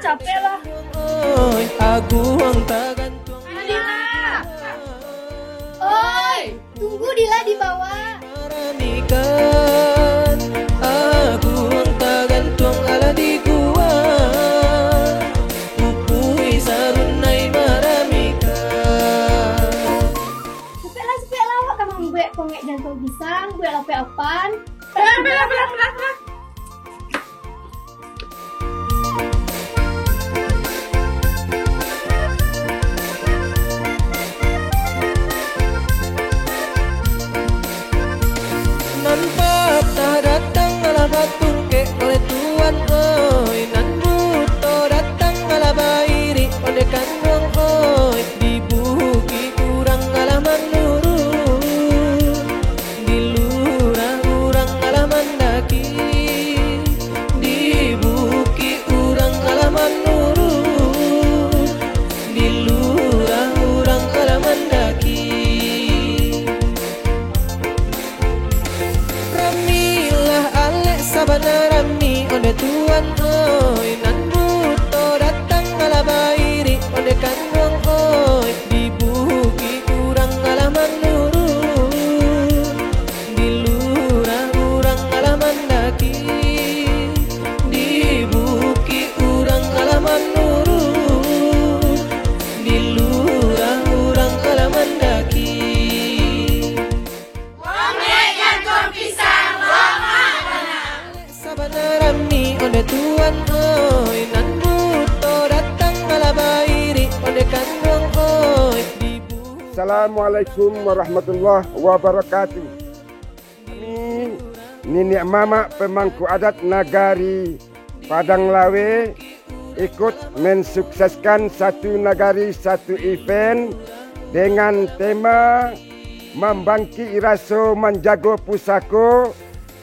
capek lah. Dila! Oi, tunggu Dila di bawah. Sepek lah, wak kamang gue pongek dan tau pisang, gue lape apan. Belah. Nan pap tak datang ala batung ke oleh tuan oi, nan buto datang ala bairi oleh kandung oi, dibuki kurang ala manurun, dilurah urang ala mandaki, dibuki urang ala manurun, dilurah urang ala mandaki. Ramilah alek sabana rami onde tuan oi, nan buto datang ala bairi onde kandung oi, dibuki kurang ala manurun, dilurah urang ala mandaki, dibuki urang ala manurun, dilurah urang ala mandaki. Sabana rami onde tuan oi, nan buto datang ala bairi onde kandung oi, Assalamualaikum warahmatullahi wabarakatuh. Kami nenek mama pemangku adat Nagari Padang Lawe ikut mensukseskan satu nagari satu event dengan tema Membangki Raso Menjago Pusako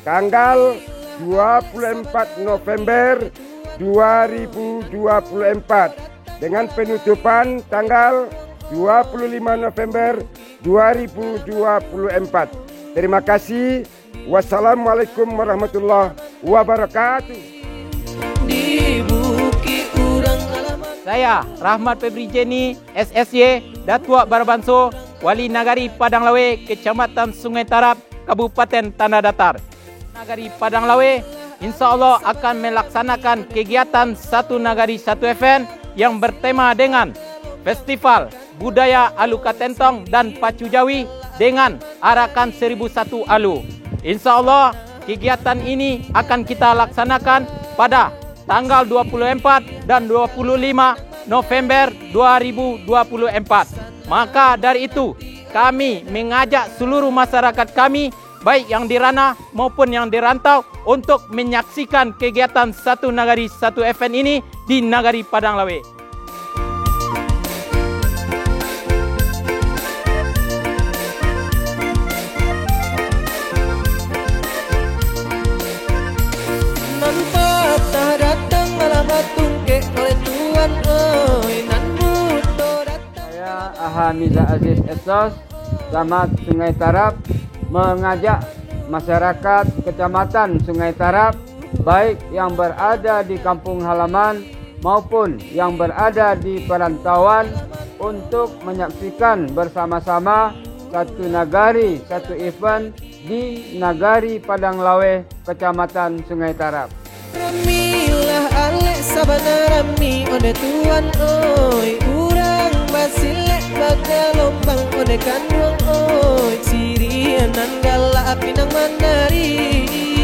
tanggal 24 November 2024 dengan penutupan tanggal 25 November 2024. Terima kasih. Wassalamualaikum warahmatullahi wabarakatuh. dibuki urang ala Saya Rahmat Febri Jeni, SSY, Datua Barabanso, Wali Nagari Padang Lawe, Kecamatan Sungai Tarap, Kabupaten Tanah Datar. Nagari Padang Lawe, insya Allah akan melaksanakan kegiatan satu nagari satu event yang bertema dengan Festival Budaya Alu Katentong dan Pacu Jawi dengan Arakan 1001 Alu. Insya Allah kegiatan ini akan kita laksanakan pada tanggal 24 dan 25 November 2024. Maka dari itu kami mengajak seluruh masyarakat kami baik yang di ranah maupun yang di rantau untuk menyaksikan kegiatan satu nagari satu event ini di Nagari Padang Lawe. nan pap tak datang ala batung ke oleh tuan oi, nan buto datang. Saya Ahamiza Aziz Esos, Camat Sungai Tarap, mengajak masyarakat Kecamatan Sungai Tarap, baik yang berada di kampung halaman maupun yang berada di perantauan, untuk menyaksikan bersama-sama satu nagari, satu event di Nagari Padang Lawe, Kecamatan Sungai Tarap. Ramilah alek sabana rami onde tuan oi, urang basilek baga lombang onde kandung oi, sirian nan galak pinang mandari.